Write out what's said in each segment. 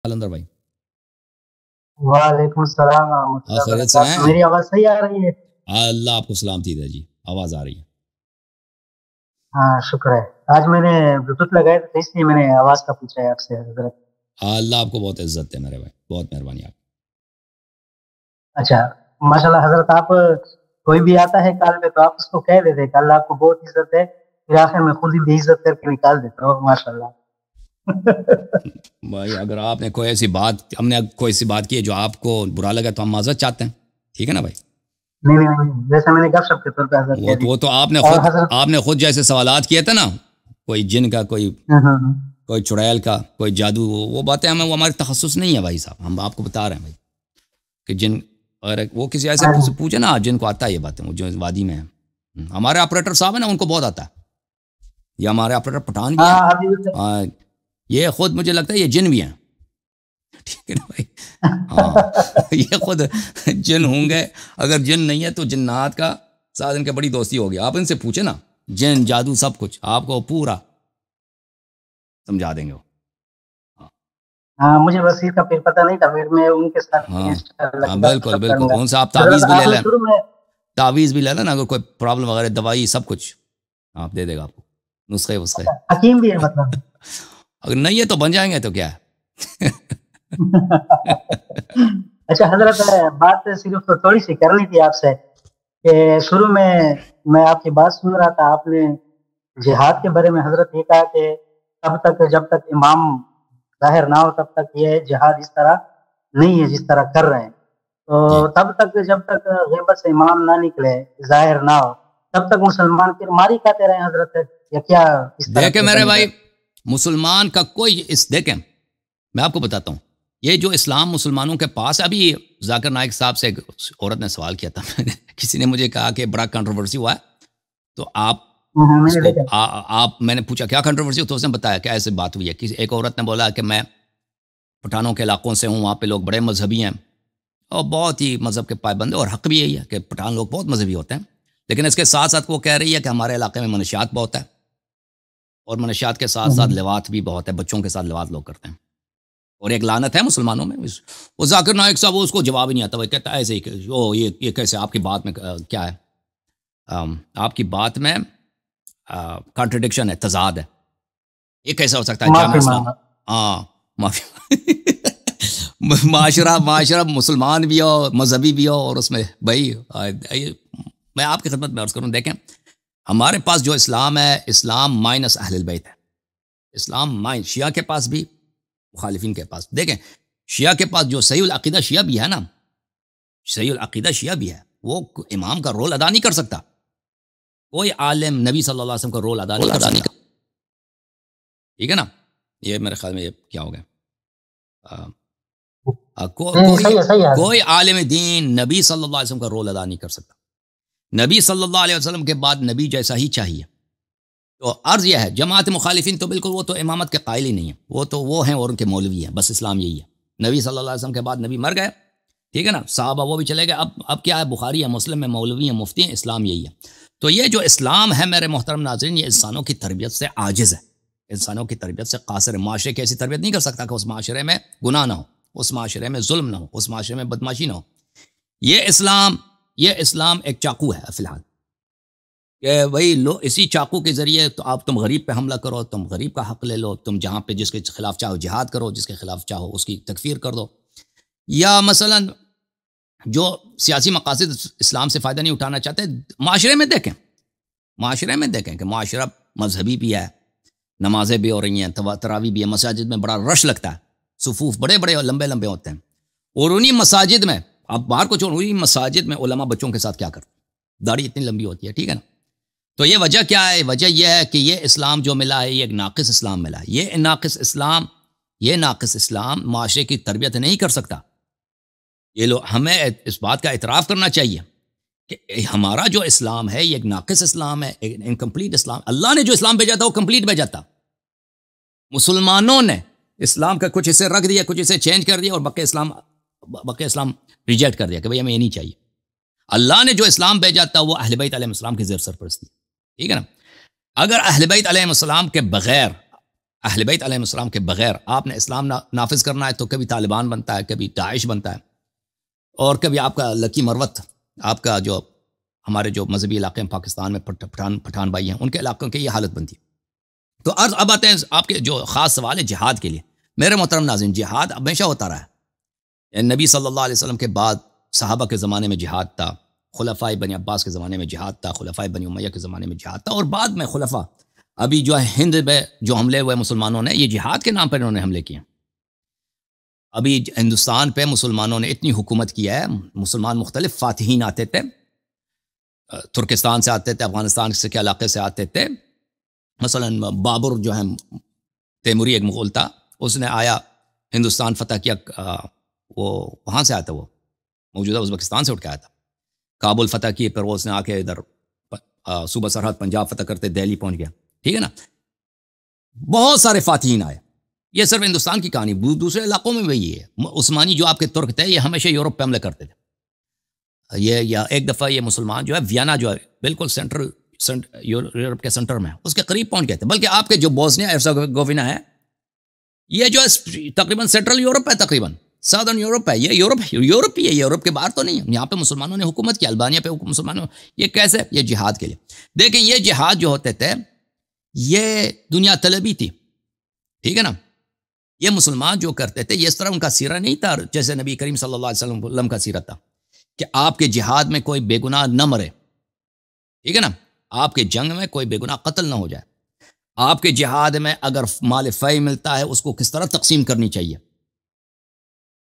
अलंदर भाई। वालेकुम सलाम रहमतुल्लाह खैरियत से हैं? मेरी आवाज सही आ रही है? अल्लाह आपको सलामती दे जी, आवाज़ आ रही है। हाँ शुक्र है। आज मैंने ब्लूटूथ लगाया था इसलिए मैंने आवाज का पूछा है आपसे हजरत। अल्लाह आपको बहुत इज्जत है मेरे भाई, बहुत मेहरबानी आप। अच्छा, माशाल्लाह हजरत, आप कोई भी आता है कॉल पे तो आप उसको कह देते कि अल्लाह आपको बहुत इज्जत है, फिर आखिर में खुद ही बेइज्जत करके निकाल देते हो माशाल्लाह। भाई अगर आपने कोई ऐसी बात, हमने कोई ऐसी बात की है जो आपको बुरा लगा तो हम माजरत चाहते हैं, ठीक है ना भाई। नहीं नहीं नहीं, जैसे मैंने गपशप के तौर पे हजरत कह दी। वो तो और हजरत आपने खुद जैसे सवालात किए थे ना, कोई जिन का, कोई चुड़ैल का, कोई जादू, वो बातें हमें, वो हमारी तखस्सुस नहीं है भाई साहब। हम आपको बता रहे हैं भाई कि जिन, और वो किसी ऐसे से पूछे ना जिनको आता है ये बातें, वो जो वादी में है। हमारे ऑपरेटर साहब है ना, उनको बहुत आता है। ये हमारे ऑपरेटर पठान भी है, ये खुद मुझे लगता है ये जिन भी हैं, ठीक है ना भाई। हाँ ये खुद जिन होंगे, अगर जिन नहीं है तो जिन्नात का साथ इनके बड़ी दोस्ती होगी। आप इनसे पूछे ना, जिन जादू सब कुछ आपको पूरा समझा देंगे वो। हाँ, मुझे बस इसका फिर पता नहीं था, फिर मैं उनके साथ हाँ बिल्कुल बिल्कुल। उनसे आप तावीज़ भी ले लें, तावीज़ भी ले लें ना, अगर कोई प्रॉब्लम वगैरह, दवाई सब कुछ आप दे देगा आपको, नुस्खे वस्खे। हकीम भी है मतलब? अगर नहीं है तो बन जाएंगे, तो क्या है। अच्छा हजरत, बात सिर्फ थोड़ी सी करनी थी आपसे कि शुरू में मैं आपकी बात सुन रहा था, आपने जिहाद के बारे में हजरत ये कहा कि तब तक जब तक इमाम जाहिर ना हो तब तक ये जिहाद इस तरह नहीं है जिस तरह कर रहे हैं। तो तब तक जब तक ग़ैबत से इमाम ना निकले, जाहिर ना हो, तब तक मुसलमान फिर मारी खाते रहे हजरत, या क्या इस तरह? देखे मेरे भाई, मुसलमान का कोई देखें, मैं आपको बताता हूँ, ये जो इस्लाम मुसलमानों के पास, अभी जाकिर नाइक साहब से एक औरत ने सवाल किया था, किसी ने मुझे कहा कि बड़ा कंट्रोवर्सी हुआ है, तो आप मैंने पूछा क्या कंट्रोवर्सी, तो उसने बताया कि ऐसे बात हुई है। किसी एक औरत ने बोला कि मैं पठानों के इलाकों से हूँ, वहाँ पे लोग बड़े मजहबी हैं और बहुत ही मज़हब के पाबंद है, और हक़ भी यही है कि पठान लोग बहुत मजहबी होते हैं, लेकिन इसके साथ साथ वो कह रही है कि हमारे इलाके में मनशियात बहुत है, और मनशियात के साथ साथ लिवात भी बहुत है, बच्चों के साथ लिवात लोग करते हैं, और एक लानत है मुसलमानों में। वो जाकिर नाइक साहब, उसको जवाब ही नहीं आता, वो कहता है ऐसे ही, ओ ये कैसे आपकी बात में क्या है, आपकी बात में कॉन्ट्रडिक्शन है, तजाद है, ये कैसा हो सकता है? जामा इस्लाम, हाँ माफी माशरा मुसलमान भी हो, मजहबी भी हो, और उसमें भाई मैं आपकी खिदमत में अर्ज़ करूँ, देखें हमारे पास जो इस्लाम है, इस्लाम माइनस अहलुल बैत है। इस्लाम माइनस शिया के पास भी, मुखालिफिन के पास। देखें शिया के पास जो सही उल अक़ीदा शिया भी है ना, सही उल अक़ीदा शिया भी है, वो इमाम का रोल अदा नहीं कर सकता। कोई आलिम नबी सल्लल्लाहु अलैहि वसल्लम का रोल अदा नहीं कर सकता, ठीक है ना। ये मेरे ख्याल में ये क्या हो गया, कोई आलिम दीन नबी सल्लल्लाहु अलैहि वसल्लम का रोल अदा नहीं कर सकता। नबी सल्लल्लाहु अलैहि वसल्लम के बाद नबी जैसा ही चाहिए। तो अर्ज़ यह है, जमात मुखालिफिन तो बिल्कुल वो तो इमामत के कायल ही नहीं है, वो हैं और उनके मौलवी हैं, बस इस्लाम यही है। नबी सल्लल्लाहु अलैहि वसल्लम के बाद नबी मर गए, ठीक है ना, साहबा वो भी चले गए, अब क्या है, बुखारी है, मुस्लिम में मौलवी हैं, मुफ्ती हैं, इस्लाम यही है। तो ये जो इस्लाम है मेरे मोहतरम नाज़रीन, ये इंसानों की तरबियत से आजिज़ है, इंसानों की तरबियत से कासिर है। माशरे की ऐसी तरबियत नहीं कर सकता कि उस माशरे में गुनाह ना हो, उस माशरे में जुल्म ना हो, उस माशरे में बदमाशी ना हो। ये इस्लाम एक चाकू है फ़िलहाल, कि भाई लो इसी चाकू के ज़रिए तो तुम गरीब पे हमला करो, तुम गरीब का हक़ ले लो, तुम जहाँ पे जिसके खिलाफ चाहो जिहाद करो, जिसके खिलाफ चाहो उसकी तकफ़ीर कर दो। या मसलन जो सियासी मकासद इस्लाम से फ़ायदा नहीं उठाना चाहते, माशरे में देखें कि माशरा मजहबी भी है, नमाज़ें भी हो रही हैं, तरावी भी है, मसाजिद में बड़ा रश लगता है, सुफूफ बड़े बड़े और लंबे लंबे होते हैं, और उन्हीं मसाजिद में, आप बाहर को छोड़, उन्हीं मसाजिद में उलमा बच्चों के साथ क्या करते हैं, दाढ़ी इतनी लंबी होती है, ठीक है ना। तो ये वजह क्या है? वजह यह है कि ये इस्लाम जो मिला है, ये एक नाक़िस इस्लाम मिला है। ये नाक़िस इस्लाम माशरे की तरबियत नहीं कर सकता। ये लोग, हमें इस बात का इतराफ़ करना चाहिए कि हमारा जो इस्लाम है ये एक नाक़िस इस्लाम है, एक इनकम्प्लीट इस्लाम। अल्लाह ने जो इस्लाम भेजा था वो कंप्लीट भेजा था, मुसलमानों ने इस्लाम का कुछ हिस्से रख दिया, कुछ हिस्से चेंज कर दिया, और बके इस्लाम रिजेक्ट कर दिया कि भाई हमें ये नहीं चाहिए। अल्लाह ने जो इस्लाम भेजा था वो अहले बैत अलैहिस्सलाम की ज़ेर सरपरस्ती, ठीक है ना। अगर अहले बैत अलैहिस्सलाम के बगैर اہل بیت علیہ السلام کے بغیر آپ نے اسلام نافذ کرنا ہے تو کبھی طالبان بنتا ہے، کبھی داعش بنتا ہے، اور کبھی آپ کا لکی مروت، آپ کا جو ہمارے جو مذہبی علاقے ہیں پاکستان میں پٹھان بھائی ہیں، ان کے علاقوں کی یہ حالت بنتی ہے۔ تو اب آتے ہیں آپ کے جو خاص سوال ہے جہاد کے لیے۔ میرے محترم ناظرین، جہاد ہمیشہ ہوتا رہا ہے، نبی صلی اللہ علیہ وسلم کے بعد صحابہ کے زمانے میں جہاد تھا، خلفائے بنی عباس کے زمانے میں جہاد تھا، خلفائے بنی امیہ کے زمانے میں جہاد تھا، اور بعد میں خلفاء ابھی جو ہے ہند میں جو حملے ہوئے مسلمانوں نے، یہ جہاد کے نام پر انہوں نے حملے کیے۔ ابھی ہندوستان پہ مسلمانوں نے اتنی حکومت کیا ہے، مسلمان مختلف فاتحین آتے تھے، ترکستان سے آتے تھے، افغانستان کے علاقے سے آتے تھے۔ مثلا بابر جو ہے تیموری ایک مغول تھا، اس نے آیا ہندوستان فتح کیا، وہ وہاں سے آیا تھا، وہ موجودہ ازبکستان سے اٹھ کے آیا تھا، کابل فتح کی، پھر وہ اس نے آ کے ادھر صوبہ سرحد پنجاب فتح کرتے دہلی پہنچ گیا، ٹھیک ہے نا۔ بہت سارے فاتحین آئے، یہ صرف ہندوستان کی کہانی، دوسرے علاقوں میں بھی یہ ہے۔ عثمانی جو آپ کے ترک تھے، یہ ہمیشہ یورپ پہ حملے کرتے تھے۔ یا ایک دفعہ یہ مسلمان جو ہے ویانا جو ہے بالکل یورپ کے سنٹر میں، اس کے قریب پہنچ گئے تھے، بلکہ آپ کے جو بوسنیا ہرزیگووینا ہے، یہ جو ہے تقریباً سینٹرل یورپ ہے، تقریباً سادرن یورپ ہے، یہ یورپ ہی ہے، یورپ کے باہر تو نہیں ہے۔ یہاں پہ مسلمانوں نے حکومت کی، البانیہ پہ مسلمانوں، یہ کیسے؟ یہ جہاد کے لیے۔ دیکھیں یہ جہاد جو ہوتے تھے یہ دنیا طلبی تھی، ٹھیک ہے نا۔ یہ مسلمان جو کرتے تھے، یہ اس طرح ان کا سیرہ نہیں تھا جیسے نبی کریم صلی اللہ علیہ وسلم کا سیرت تھا کہ آپ کے جہاد میں کوئی بے گناہ نہ مرے، ٹھیک ہے نا، آپ کے جنگ میں کوئی بے گناہ قتل نہ ہو جائے، آپ کے جہاد میں اگر مال فی ملتا ہے اس کو کس طرح تقسیم کرنی چاہیے،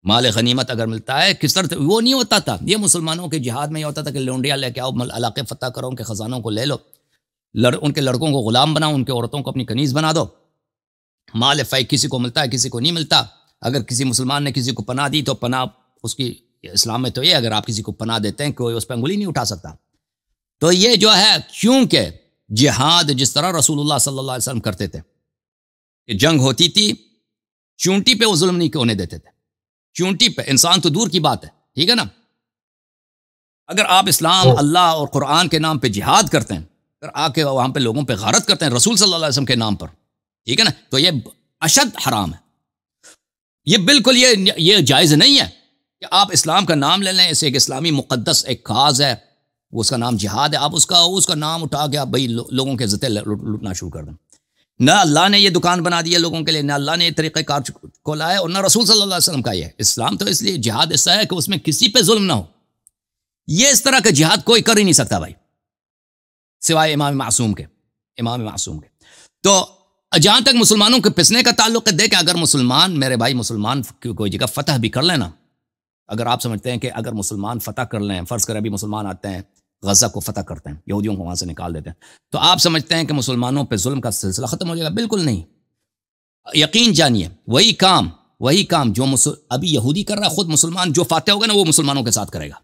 مال غنیمت اگر ملتا ہے کس طرح، وہ نہیں ہوتا تھا۔ یہ مسلمانوں کے جہاد میں یہ ہوتا تھا کہ لونڈیاں لے کے آؤ، علاقے فتح کرو، ان کے خزانوں کو لے لو، ان کے لڑکوں کو غلام بناؤ، ان کے عورتوں کو اپنی کنیز بنا دو، مال فی کسی کو ملتا ہے کسی کو نہیں ملتا۔ اگر کسی مسلمان نے کسی کو پناہ دی تو پناہ اس کی اسلام میں تو یہ، اگر آپ کسی کو پناہ دیتے ہیں کوئی اس پہ انگلی نہیں اٹھا سکتا۔ تو یہ جو ہے، کیونکہ جہاد جس طرح رسول اللہ صلی اللہ علیہ وسلم کرتے تھے کہ جنگ ہوتی تھی، چونٹی پہ وہ ظلم نہیں ہونے دیتے تھے، چونٹی پہ، انسان تو دور کی بات ہے، ٹھیک ہے نا۔ اگر آپ اسلام، اللہ اور قرآن کے نام پہ جہاد کرتے ہیں، پھر آ کے وہاں پہ لوگوں پہ غارت کرتے ہیں رسول صلی اللہ علیہ وسلم کے نام پر، ٹھیک ہے نا، تو یہ اشد حرام ہے۔ یہ بالکل یہ جائز نہیں ہے کہ آپ اسلام کا نام لے لیں، اسے ایک اسلامی مقدس ایک کاز ہے، وہ اس کا نام جہاد ہے، آپ اس کا نام اٹھا کے آپ بھائی لوگوں کے عزتیں لوٹنا شروع کر دیں۔ نہ اللہ نے یہ دکان بنا دی ہے لوگوں کے لیے، نہ اللہ نے یہ طریقہ کار کھولا ہے، اور نہ رسول صلی اللہ علیہ وسلم کا یہ ہے۔ اسلام تو اس لیے جہاد ایسا ہے کہ اس میں کسی پہ ظلم نہ ہو۔ یہ اس طرح کا جہاد کوئی کر ہی نہیں سکتا بھائی، سوائے امام معصوم کے۔ تو جہاں تک مسلمانوں کے پسنے کا تعلق ہے، دیکھیں اگر مسلمان، میرے بھائی، مسلمان کوئی جگہ فتح بھی کر لینا، اگر آپ سمجھتے ہیں کہ اگر مسلمان فتح کر لیں، فرض کریں ابھی مسلمان آتے ہیں غزہ کو فتح کرتے ہیں، یہودیوں کو وہاں سے نکال دیتے ہیں، تو آپ سمجھتے ہیں کہ مسلمانوں پہ ظلم کا سلسلہ ختم ہو جائے گا؟ بالکل نہیں۔ یقین جانیے وہی کام جو ابھی یہودی کر رہا ہے، خود مسلمان جو فاتح ہوگا نا وہ مسلمانوں کے ساتھ کرے گا،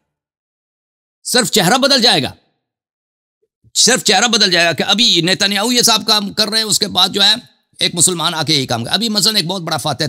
صرف چہرہ بدل جائے گا، کہ ابھی نیتنیاہو یہ صاحب کام کر رہے ہیں، اس کے بعد جو ہے ایک مسلمان آ کے یہی کام کر، ابھی مثلا ایک بہت بڑا فاتح